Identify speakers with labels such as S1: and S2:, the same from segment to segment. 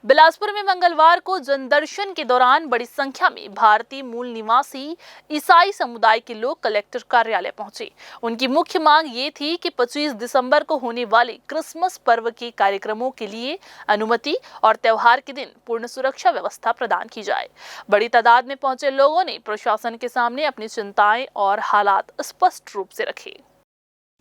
S1: बिलासपुर में मंगलवार को जनदर्शन के दौरान बड़ी संख्या में भारतीय मूल निवासी ईसाई समुदाय के लोग कलेक्टर कार्यालय पहुंचे। उनकी मुख्य मांग ये थी कि 25 दिसंबर को होने वाले क्रिसमस पर्व के कार्यक्रमों के लिए अनुमति और त्योहार के दिन पूर्ण सुरक्षा व्यवस्था प्रदान की जाए। बड़ी तादाद में पहुंचे लोगों ने प्रशासन के सामने अपनी चिंताएं और हालात स्पष्ट रूप से रखे।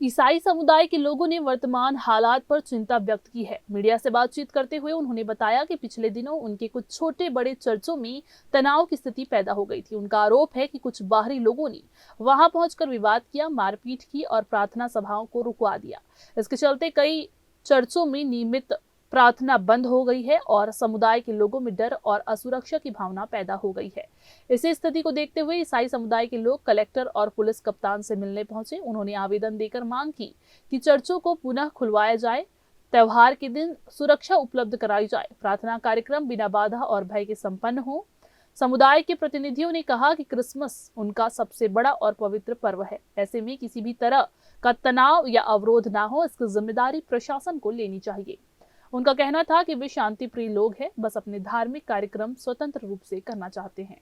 S1: ईसाई समुदाय के लोगों ने वर्तमान हालात पर चिंता व्यक्त की है। मीडिया से बातचीत करते हुए उन्होंने बताया कि पिछले दिनों उनके कुछ छोटे बड़े चर्चों में तनाव की स्थिति पैदा हो गई थी। उनका आरोप है कि कुछ बाहरी लोगों ने वहां पहुंचकर विवाद किया, मारपीट की और प्रार्थना सभाओं को रुकवा दिया। इसके चलते कई चर्चों में नियमित प्रार्थना बंद हो गई है और समुदाय के लोगों में डर और असुरक्षा की भावना पैदा हो गई है। इसी स्थिति को देखते हुए ईसाई समुदाय के लोग कलेक्टर और पुलिस कप्तान से मिलने पहुंचे। उन्होंने आवेदन देकर मांग की कि चर्चों को पुनः खुलवाया जाए, त्योहार के दिन सुरक्षा उपलब्ध कराई जाए, प्रार्थना कार्यक्रम बिना बाधा और भय के संपन्न हो। समुदाय के प्रतिनिधियों ने कहा कि क्रिसमस उनका सबसे बड़ा और पवित्र पर्व है। ऐसे में किसी भी तरह का तनाव या अवरोध ना हो, इसकी जिम्मेदारी प्रशासन को लेनी चाहिए। उनका कहना था कि वे शांति प्रिय लोग हैं, बस अपने धार्मिक कार्यक्रम स्वतंत्र रूप से करना चाहते हैं।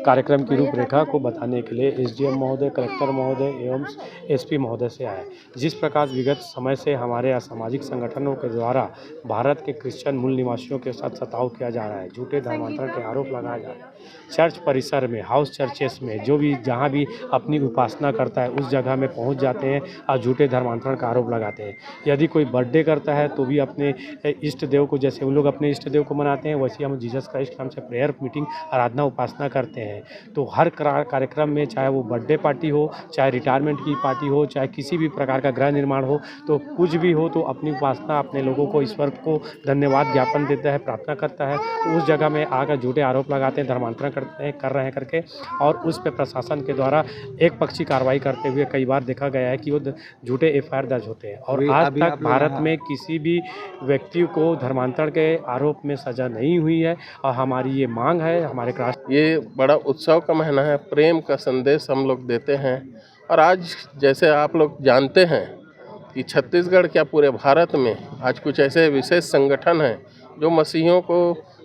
S2: कार्यक्रम की रूपरेखा को बताने के लिए एसडीएम महोदय, कलेक्टर महोदय एवं एसपी महोदय से आए। जिस प्रकार विगत समय से हमारे असामाजिक संगठनों के द्वारा भारत के क्रिश्चियन मूल निवासियों के साथ सताव किया जा रहा है, झूठे धर्मांतरण के आरोप लगाए जा रहे हैं। चर्च परिसर में, हाउस चर्चेस में जो भी जहाँ भी अपनी उपासना करता है उस जगह में पहुँच जाते हैं और झूठे धर्मांतरण का आरोप लगाते हैं। यदि कोई बर्थडे करता है तो भी अपने इष्ट देव को, जैसे वो लोग अपने इष्ट देव को मनाते हैं, वैसे हम जीसस क्राइस्ट के नाम से प्रेयर मीटिंग, आराधना, उपासना करते हैं। तो हर कार्यक्रम में, चाहे वो बर्थडे पार्टी हो, चाहे रिटायरमेंट की पार्टी हो, चाहे किसी भी प्रकार का गृह निर्माण हो, तो कुछ भी हो तो अपनी उपासना, अपने लोगों को, ईश्वर को धन्यवाद ज्ञापन देता है, प्रार्थना करता है। तो उस जगह में आकर झूठे आरोप लगाते हैं, धर्मांतरण कर रहे हैं करके, और उस पर प्रशासन के द्वारा एक पक्षी कार्रवाई करते हुए कई बार देखा गया है कि वो झूठे एफआईआर दर्ज होते हैं। और आज तक भारत में किसी भी व्यक्ति को धर्मांतरण के आरोप में सजा नहीं हुई है। और हमारी ये मांग है, हमारे राष्ट्र,
S3: ये बड़ा उत्सव का महीना है, प्रेम का संदेश हम लोग देते हैं। और आज जैसे आप लोग जानते हैं कि छत्तीसगढ़ क्या पूरे भारत में आज कुछ ऐसे विशेष संगठन हैं जो मसीहियों को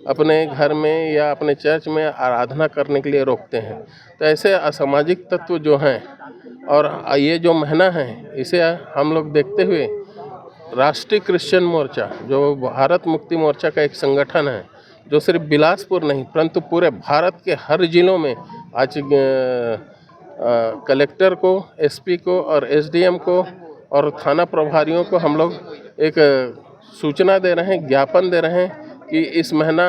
S3: अपने घर में या अपने चर्च में आराधना करने के लिए रोकते हैं। तो ऐसे असामाजिक तत्व जो हैं, और ये जो महीना है, इसे हम लोग देखते हुए राष्ट्रीय क्रिश्चियन मोर्चा, जो भारत मुक्ति मोर्चा का एक संगठन है, जो सिर्फ बिलासपुर नहीं परंतु पूरे भारत के हर जिलों में आज कलेक्टर को, एसपी को और एसडीएम को और थाना प्रभारियों को हम लोग एक सूचना दे रहे हैं, ज्ञापन दे रहे हैं कि इस महीना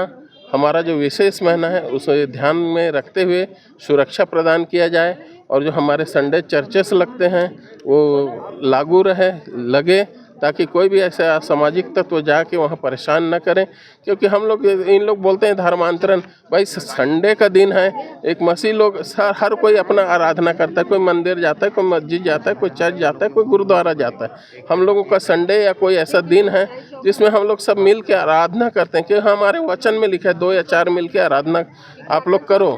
S3: हमारा जो विशेष महीना है उसे ध्यान में रखते हुए सुरक्षा प्रदान किया जाए, और जो हमारे संडे चर्चेस लगते हैं वो लागू लगे, ताकि कोई भी ऐसा असामाजिक तत्व जाके वहाँ परेशान न करें। क्योंकि हम लोग, इन लोग बोलते हैं धर्मांतरण, भाई संडे का दिन है, एक मसीह लोग हर कोई अपना आराधना करता है, कोई मंदिर जाता है, कोई मस्जिद जाता है, कोई चर्च जाता है, कोई गुरुद्वारा जाता है। हम लोगों का संडे या कोई ऐसा दिन है जिसमें हम लोग सब मिल के आराधना करते हैं, कि हमारे वचन में लिखा है 2 या 4 मिल के आराधना आप लोग करो,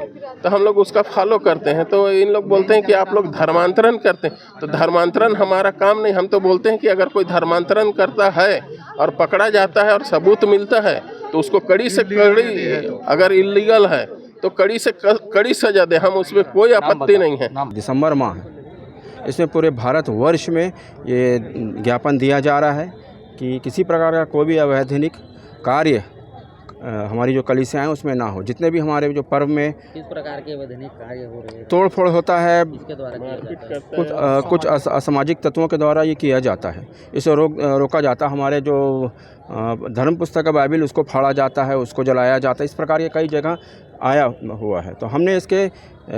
S3: तो हम लोग उसका फॉलो करते हैं। तो इन लोग बोलते हैं कि आप लोग धर्मांतरण करते हैं, तो धर्मांतरण हमारा काम नहीं। हम तो बोलते हैं कि अगर कोई धर्मांतरण करता है और पकड़ा जाता है और सबूत मिलता है तो उसको कड़ी से कड़ी, अगर इल्लीगल है तो कड़ी से कड़ी सजा दे, हम उसमें कोई आपत्ति नहीं है।
S4: दिसंबर माह है, इसमें पूरे भारत वर्ष में ये ज्ञापन दिया जा रहा है कि किसी प्रकार का कोई भी अवैधानिक कार्य हमारी जो कलीसियाँ हैं उसमें ना हो। जितने भी हमारे जो पर्व में
S5: किस प्रकार के अवैधानिक कार्य हो रहे हैं,
S4: तोड़ फोड़ होता है,
S5: किसके द्वारा किया जाता है?
S4: कुछ असामाजिक तत्वों के द्वारा ये किया जाता है। इसे रोका जाता है। हमारे जो धर्म पुस्तक का बाइबिल, उसको फाड़ा जाता है, उसको जलाया जाता है। इस प्रकार के कई जगह आया हुआ है। तो हमने इसके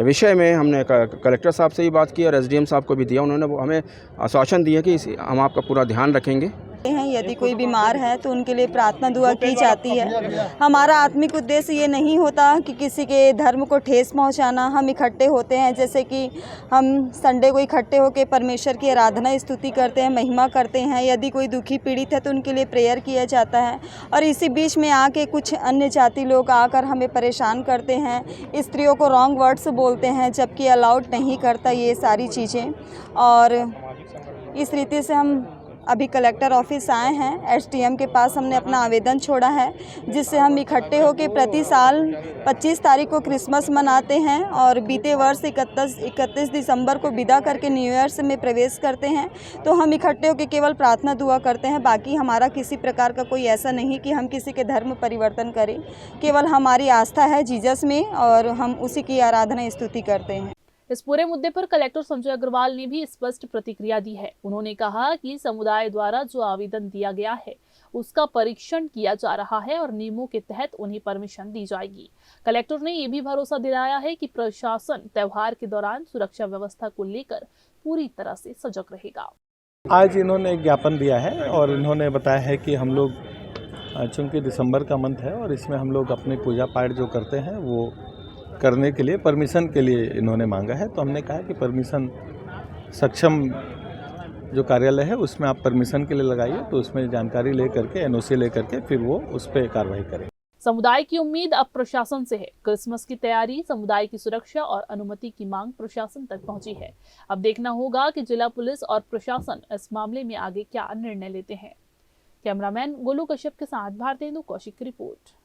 S4: विषय में हमने कलेक्टर साहब से ही बात की और एसडीएम साहब को भी दिया। उन्होंने हमें आश्वासन दिया कि हम आपका पूरा ध्यान रखेंगे।
S6: हैं, यदि कोई बीमार है तो उनके लिए प्रार्थना दुआ की जाती है। हमारा आत्मिक उद्देश्य ये नहीं होता कि किसी के धर्म को ठेस पहुंचाना। हम इकट्ठे होते हैं, जैसे कि हम संडे को इकट्ठे होकर परमेश्वर की आराधना स्तुति करते हैं, महिमा करते हैं। यदि कोई दुखी पीड़ित है तो उनके लिए प्रेयर किया जाता है। और इसी बीच में आके कुछ अन्य जाति लोग आकर हमें परेशान करते हैं, स्त्रियों को रॉन्ग वर्ड्स बोलते हैं, जबकि अलाउड नहीं करता ये सारी चीज़ें। और इस रीति से हम अभी कलेक्टर ऑफिस आए हैं, एसडीएम के पास हमने अपना आवेदन छोड़ा है, जिससे हम इकट्ठे होकर प्रति साल 25 तारीख को क्रिसमस मनाते हैं और बीते वर्ष 31 दिसंबर को विदा करके न्यू ईयर में प्रवेश करते हैं। तो हम इकट्ठे होकर केवल प्रार्थना दुआ करते हैं। बाकी हमारा किसी प्रकार का कोई ऐसा नहीं कि हम किसी के धर्म परिवर्तन करें, केवल हमारी आस्था है जीसस में और हम उसी की आराधना स्तुति करते हैं।
S1: इस पूरे मुद्दे पर कलेक्टर संजय अग्रवाल ने भी स्पष्ट प्रतिक्रिया दी है। उन्होंने कहा कि समुदाय द्वारा जो आवेदन दिया गया है उसका परीक्षण किया जा रहा है और नियमों के तहत उन्हें परमिशन दी जाएगी। कलेक्टर ने ये भी भरोसा दिलाया है कि प्रशासन त्योहार के दौरान सुरक्षा व्यवस्था को लेकर पूरी तरह से सजग रहेगा।
S7: आज इन्होंने एक ज्ञापन दिया है और इन्होंने बताया है कि हम लोग चूँकि दिसंबर का मंथ है और इसमें हम लोग अपने पूजा पाठ जो करते हैं वो करने के लिए परमिशन के लिए इन्होंने मांगा है। तो हमने कहा कि परमिशन सक्षम जो कार्यालय है उसमें आप परमिशन के लिए लगाइए, तो उसमें जानकारी ले करके एनओसी ले करके फिर वो उस पर कार्रवाई करें।
S1: समुदाय की उम्मीद अब प्रशासन से है। क्रिसमस की तैयारी, समुदाय की सुरक्षा और अनुमति की मांग प्रशासन तक पहुंची है। अब देखना होगा कि जिला पुलिस और प्रशासन इस मामले में आगे क्या निर्णय लेते हैं। कैमरामैन गोलू कश्यप के साथ भारतेंदु कौशिक की रिपोर्ट।